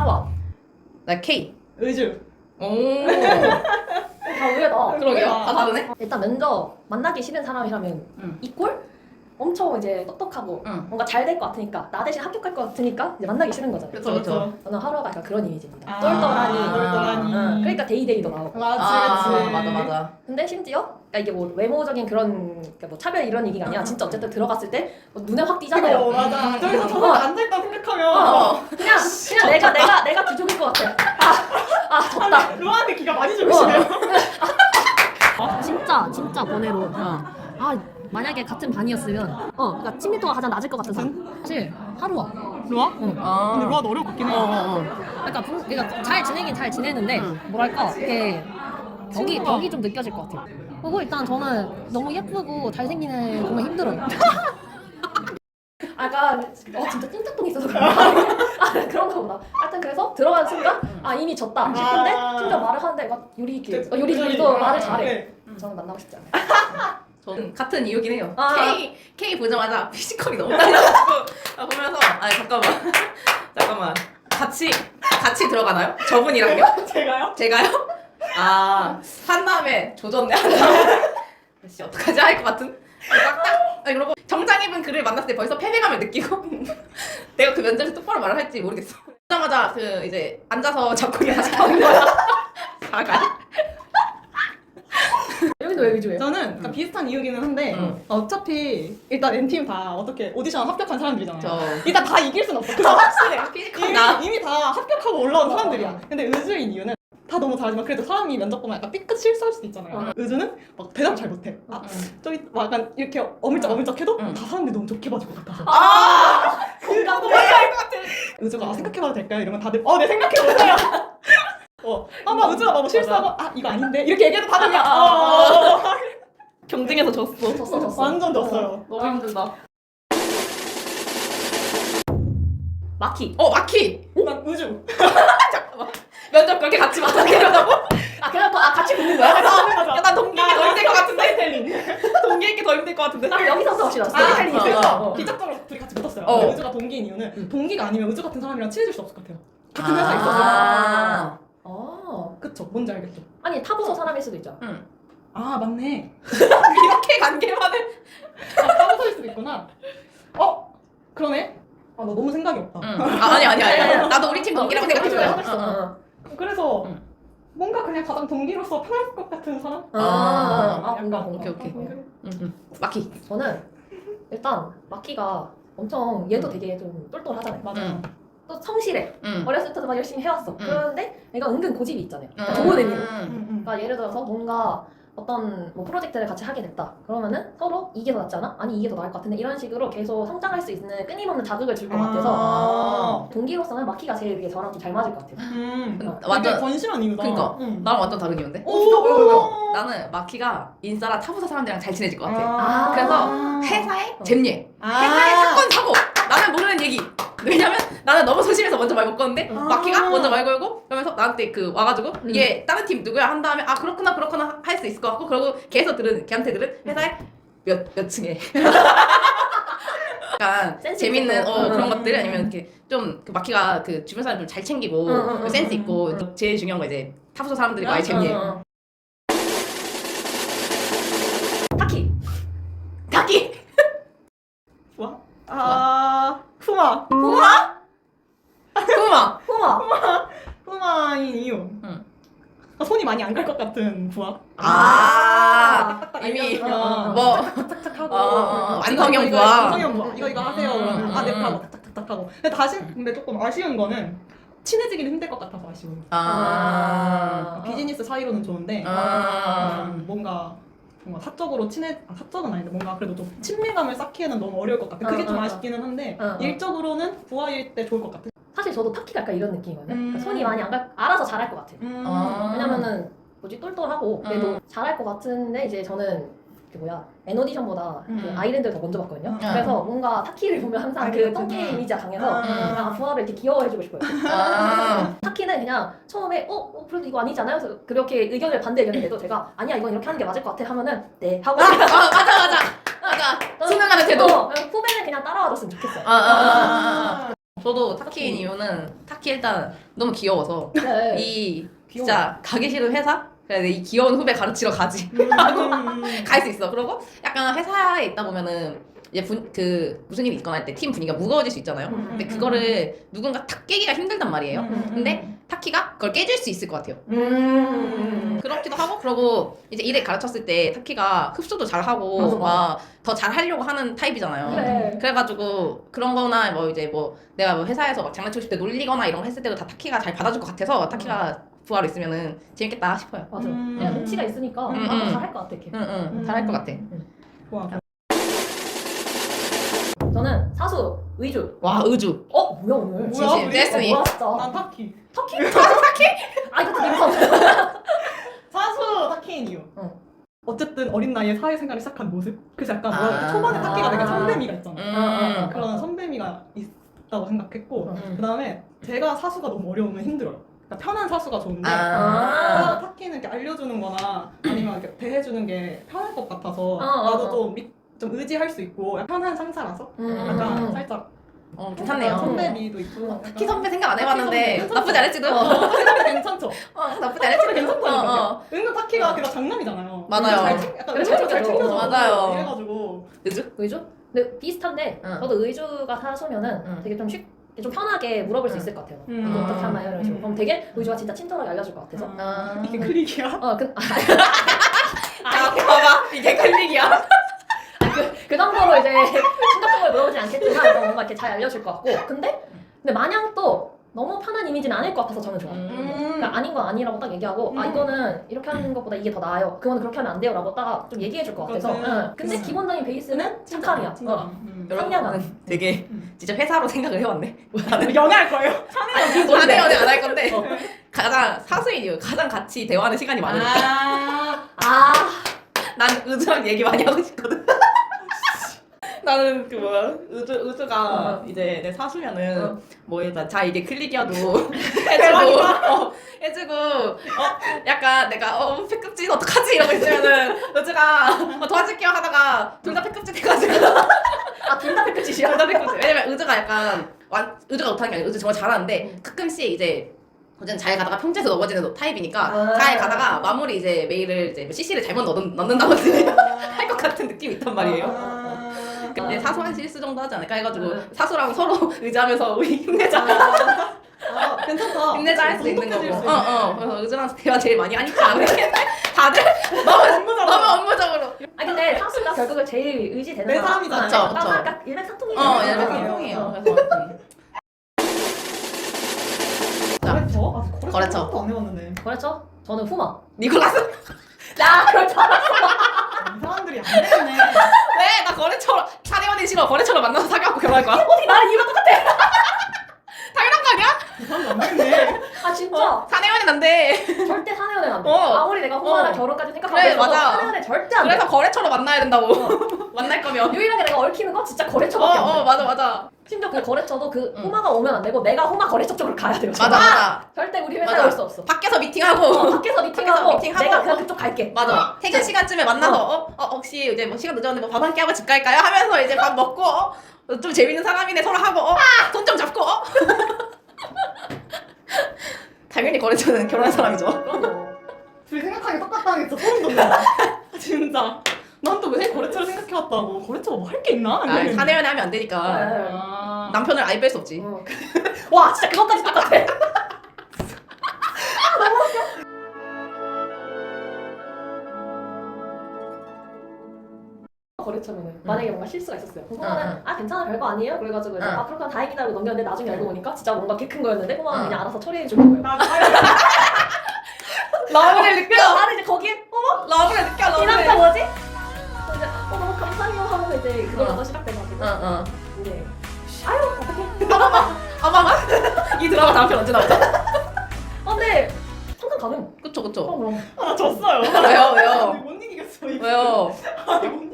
하루아. 나 K. 의주. 오. 다 의외다. 그러게요. 다 다르네. 일단 먼저 만나기 싫은 사람이라면 응. 이꼴? 엄청 이제 똑똑하고 응. 뭔가 잘 될 것 같으니까 나 대신 합격할 것 같으니까 이제 만나기 싫은 거잖아요. 그쵸, 그쵸. 저는 하루아가 약간 그런 이미지입니다. 아, 똘똘하니. 똘똘하니. 응. 그러니까 데이데이도 나오고. 맞지. 맞아, 맞아. 근데 심지어 그러니까 이게 뭐 외모적인 그런 그러니까 뭐 차별 이런 얘기가 아니라 진짜 어쨌든 들어갔을 때 뭐 눈에 확 띄잖아요. 이거 맞아. 저기서 저거 안 될까 생각하면 그냥 내가 부족일 것 같아. 졌다. 루아한테 기가 많이 좋으시네요. 진짜 번외로. 만약에 같은 반이었으면 그러니까 친밀도가 가장 낮을 것 같은 사람. 사실 하루아. 루아? 응. 근데 루아도 어려울 것 같긴 해. 그러니까 잘 지내긴 잘 지내는데 뭐랄까 이게 벽이 좀 느껴질 것 같아요. 그리고 일단 저는 너무 예쁘고 잘생긴 애 보면 힘들어요. 진짜 찐짝꿍이 있어서 그런가? 그런가 보다. 하여튼 그래서 들어가는 순간 이미 졌다 싶은데 심지어 말을 하는데 막 요리조리도 말을 잘해. 네. 저는 만나고 싶지 않아요. 저는 같은 이유긴 해요. 아. K 보자마자 피지컬이 너무 딸려가지고 보면서 잠깐만 같이 들어가나요? 저분이랑요? 제가요? 한 다음에 조졌네. 한 다음에 씨 어떡하지 할 것 같은. 그러고 정장 입은 그를 만났을 때 벌써 패배감을 느끼고 내가 그 면접에서 똑바로 말을 할지 모르겠어. 보자마자 그 이제 앉아서 잡고기 하자 하는 거야. 사갈. 여기도 왜 위주예요? 저는 약간 비슷한 이유기는 한데 어차피 일단 N팀 다 어떻게 오디션 합격한 사람들이잖아요. 일단 다 이길 순 없어. 그거 확실해. 피지컬 이미 다 합격하고 올라온 사람들이야. 근데 의주인 이유는 다 너무 잘하지만 그래도 사람이 면접 보면 약간 삐끗 실수할 수도 있잖아요. 의주는 막 대답 잘 못해. 저기 막 약간 이렇게 어물쩍어물쩍해도 다 사람들이 너무 좋게 봐줄 것 같아서. 공감. 의주가 생각해봐도 될까요? 이러면 다들 네 생각해보세요. 막 의주가 막 실수하고 이거 아닌데 이렇게 얘기해도 다들 그냥 경쟁에서 졌어. 졌어. 완전 졌어요. 너무 힘들다. 마키. 마키. 난 의주. 잠깐만. 면접 그렇게 같이 맞춰내려다고? 그냥 같이 붙는 거야? 난 동기에게 더 힘들 것 같은데? 스토리텔링. 동기에게 더 힘들 것 같은데? 그럼 여기서부터 합시다. 스토리텔링이 있어요. 기적적으로 둘이 같이 붙었어요. 어. 의주가 동기인 이유는 동기가 아니면 의주 같은 사람이랑 친해질 수 없을 것 같아요. 같은 회사에 있어서. 그쵸? 뭔지 알겠죠? 아니 타부서 사람일 수도 있죠. 응. 맞네. 이렇게 관계만을. 타부서일 수도 있구나. 그러네. 나 너무 생각이 없다. 응. 아니. 나도 우리 팀 동기라고 생각해줘요. 그래서 응. 뭔가 그냥 가장 동기로서 편할 것 같은 사람? 뭔가. 오케이. 응. 마키. 저는 일단 마키가 엄청 얘도 되게 좀 똘똘하잖아요. 맞아요. 또 성실해. 응. 어렸을 때도 막 열심히 해왔어. 응. 그런데 얘가 은근 고집이 있잖아요. 그러니까 좋은 의미로. 응. 그러니까 예를 들어서 뭔가 어떤 뭐 프로젝트를 같이 하게 됐다. 그러면은 서로 이게 더 낫지 않아? 아니 이게 더 나을 것 같은데 이런 식으로 계속 성장할 수 있는 끊임없는 자극을 줄 것 같아서 동기로서는 마키가 제일 이게 저랑 좀 잘 맞을 것 같아요. 완전 건실한 이유다. 그러니까 응. 나랑 완전 다른 이유인데? 오. 나는 마키가 인싸라 타부서 사람들이랑 잘 지내질 것 같아. 그래서 회사에 잼예. 어. 회사에 사건 사고 나는 모르는 얘기. 왜냐면 나는 너무 소심해서 먼저 말 못 거는데 마키가 먼저 말 걸고 그러면서 나한테 와가지고 이게 다른 팀 누구야 한 다음에 그렇구나 할 수 있을 것 같고 그러고 걔한테 들은 회사에 몇 층에 약간 재밌는 그런 것들 아니면 이렇게 좀 그 마키가 그 주변 사람 좀 잘 챙기고 그 센스 있고 제일 중요한 거 이제 타부서 사람들과의 재미에 타키 좋아? 후마. 후마인 이유. 응. 손이 많이 안 갈 것 같은 부하. 이미 뭐 탁탁탁하고 완성형 부하. 완성형 부하. 이거 하세요. 그러면 네 하고 탁탁탁 하고. 근데 조금 아쉬운 거는 친해지기는 힘들 것 같아서 아쉬워요. 비즈니스 사이로는 좋은데 뭔가 사적으로 사적은 아닌데 뭔가 그래도 좀 친밀감을 쌓기에는 너무 어려울 것 같아. 그게 좀 아쉽기는 한데 일적으로는 부하일 때 좋을 것 같아. 사실 저도 타키가 약간 이런 느낌이거든요. 그러니까 손이 많이 안 갈, 알아서 잘할 것 같아요. 왜냐면은 똘똘하고 그래도 잘할 것 같은데 이제 저는 애노디션보다 그 아이랜드를 더 먼저 봤거든요. 그래서 뭔가 타키를 보면 항상 그 똥개 이미지가 강해서 그냥 부하를 이렇게 귀여워해주고 싶어요. 타키는 그냥 처음에 그래도 이거 아니잖아요. 그래서 그렇게 의견을 반대 의견을 내도 제가 아니야 이건 이렇게 하는 게 맞을 것 같아 하면은 네 하고 맞아. 수능하는 태도. 후배는 그냥 따라와줬으면 좋겠어요. 저도 타키인 이유는 타키 일단 너무 귀여워서 네. 이 진짜 가기 싫은 회사? 그래 이 귀여운 후배 가르치러 가지 갈 수 있어. 그리고 약간 회사에 있다 보면은 이제 그 무슨 일이 있거나 할 때 팀 분위기가 무거워질 수 있잖아요. 근데 그거를 누군가 탁 깨기가 힘들단 말이에요. 근데 타키가 그걸 깨줄 수 있을 것 같아요. 그렇기도 하고, 그러고 이제 일을 가르쳤을 때 타키가 흡수도 잘 하고 막 더 잘 하려고 하는 타입이잖아요. 네. 그래가지고 그런 거나 뭐 이제 뭐 내가 뭐 회사에서 막 장난치고 싶을 때 놀리거나 이런 거 했을 때도 다 타키가 잘 받아줄 것 같아서 타키가 부하로 있으면은 재밌겠다 싶어요. 맞아. 그냥 눈치가 있으니까 잘할 것 같아. 이렇게. 잘할 것 같아. 좋아. 저는 사수 의주. 와 의주. 뭐야 오늘? 뭐야, 진심. 우리? 데스니. 뭐야 진짜. 난 타키. 터키? 터키? 아 이거 되게 무서워. 사수 타키인 이유. 어쨌든 어린 나이에 사회생활을 시작한 모습. 그래서 약간 초반에 타키가 되게 선배미가 있잖아. 그런 선배미가 있다고 생각했고 그 다음에 제가 사수가 너무 어려우면 힘들어요. 그러니까 편한 사수가 좋은데 타키는 이렇게 알려주는 거나 아니면 이렇게 대해주는 게 편할 것 같아서 나도 좀 의지할 수 있고 편한 상사라서 약간 살짝 괜찮네요. 선배미도 있고 타키 선배 생각 안 해봤는데 나쁘지 않을지도. 선배 괜찮죠? 나쁘지 않을지도. 괜찮다니까. 은근 타키가 그냥 장남이잖아요. 맞아요. 약간 그래, 잘 잘 챙겨줘. 맞아요. 이래가지고 의주? 의주? 근데 비슷한데 저도 의주가 사수면은 되게 좀 좀 편하게 물어볼 수 있을 것 같아요. 이거 어떻게 하나요? 이런 식으로. 그럼 되게 의주가 진짜 친절하게 알려줄 것 같아서. 이게 클릭이야? 자, 봐봐. 이게 클릭이야. 그 정도로 이제 심각한 걸 물어보지 않겠지만 뭔가 이렇게 잘 알려줄 것 같고. 근데 마냥 또 너무 편한 이미지는 아닐 것 같아서 저는 좋아요. 그러니까 아닌 건 아니라고 딱 얘기하고 이거는 이렇게 하는 것보다 이게 더 나아요. 그거는 그렇게 하면 안 돼요. 라고 딱 좀 얘기해 줄 것 같아서. 근데 기본적인 베이스는 착함이야. 여러분 되게 진짜 회사로 생각을 해왔네. 연애할 거예요? 연애 안 할 건데 가장 사수인 이유, 가장 같이 대화하는 시간이 많으니까. 난 의주랑 얘기 많이 하고 싶거든. 나는 그 뭐야 의주가 이제 내 사수면은 뭐 일단 자 이게 클릭이야도 해주고 약간 내가 패급진 어떡하지 이러고 있으면은 의주가 도와줄게요 하다가 둘 다 패급진 해가지고 둘 다 패급짓이야? 둘 다 패급진. 왜냐면 의주가 약간 의주가 못하는 게 아니라 의주 정말 잘하는데 가끔씩 이제 어쨌든 잘 가다가 평지에서 넘어지는 타입이니까 잘 가다가 마무리 이제 메일을 이제 CC를 잘못 넣는다든지 할 것 같은 느낌이 있단 말이에요. 근데 사소한 실수 정도 하지 않을까 해가지고 사수랑 서로 의지하면서 우리 힘내자. 괜찮다. 힘내자 할 수 있는 거고. 수 그래서 의지랑 대화 제일 많이 하니까 다들 너무 업무적으로. 근데 사수가 결국은 제일 의지되는 내 사람이잖아. 그쵸. 약간 일맥상통이잖아. 일맥상통이에요. 그래서 거래처. 안 해봤는데. 거래처? 저는 후마. 니콜라스? 야, 그럴 줄 알았어. 이 사람들이 안 되겠네. 왜? 나 거래처 사내연애 싫어. 거래처로 만나서 사귀어갖고 결혼할 거야? 어떻게 나랑 이유가 똑같아? 당연한 거 아니야? 이 사람이 안 되겠네. 진짜. 사내연애는 안 돼. 절대 사내연애는 안 돼. 어. 아무리 내가 후마랑 결혼까지 생각하고 그래, 있어도 맞아. 사내연애 절대 안 돼. 그래서 거래처로 만나야 된다고. 만날 거면. 유일하게 내가 얽히는 건 진짜 거래처밖에 안 돼. 맞아. 심지어 그 거래처도 그 후마가 오면 안 되고 내가 후마 거래처 쪽으로 가야 돼요. 맞아. 절대 우리 회사에 맞아. 올 수 없어. 밖에서 미팅하고. 밖에서 미팅하고 미팅하고. 내가 그냥 그쪽 갈게. 맞아. 퇴근 시간쯤에 만나서 혹시 이제 뭐 시간 늦었는데 뭐 밥 한 끼 하고 집 갈까요? 하면서 이제 밥 먹고 좀 재밌는 사람이네 서로 하고 손 좀 잡고 당연히 거래처는 결혼한 사람이죠. 둘이 생각하기 똑같다는 게 진짜 소름 돋는다. 진짜. 난 또 왜 거래처를 생각해왔다고. 거래처가 뭐 할 게 있나? 사내연애 하면 안 되니까. 남편을 아예 뺄 수 없지. 와 진짜 그것까지 똑같아. 거래처면은 만약에 뭔가 실수가 있었어요. 후마는 괜찮아 별거 아니에요. 그래가지고 이제 그렇구나 다행이다라고 넘겼는데 나중에 알고 보니까 진짜 뭔가 개 큰 거였는데 후마는 그냥 알아서 처리해 주는 거예요. 러브를 느껴. 나는 이제 거기에 러브를 느껴. 이 남자 뭐지? 이제 너무 감사해요 하면서 이제 그걸로 또 시작돼가지고 이제 아유 어떡해. 아마마. 이 드라마 다음 편 언제 나오죠? 근데 상상 가능. 그쵸. 그럼. 아 졌어요. 왜요? 못 이기겠어. 이거. 왜요? 아니 못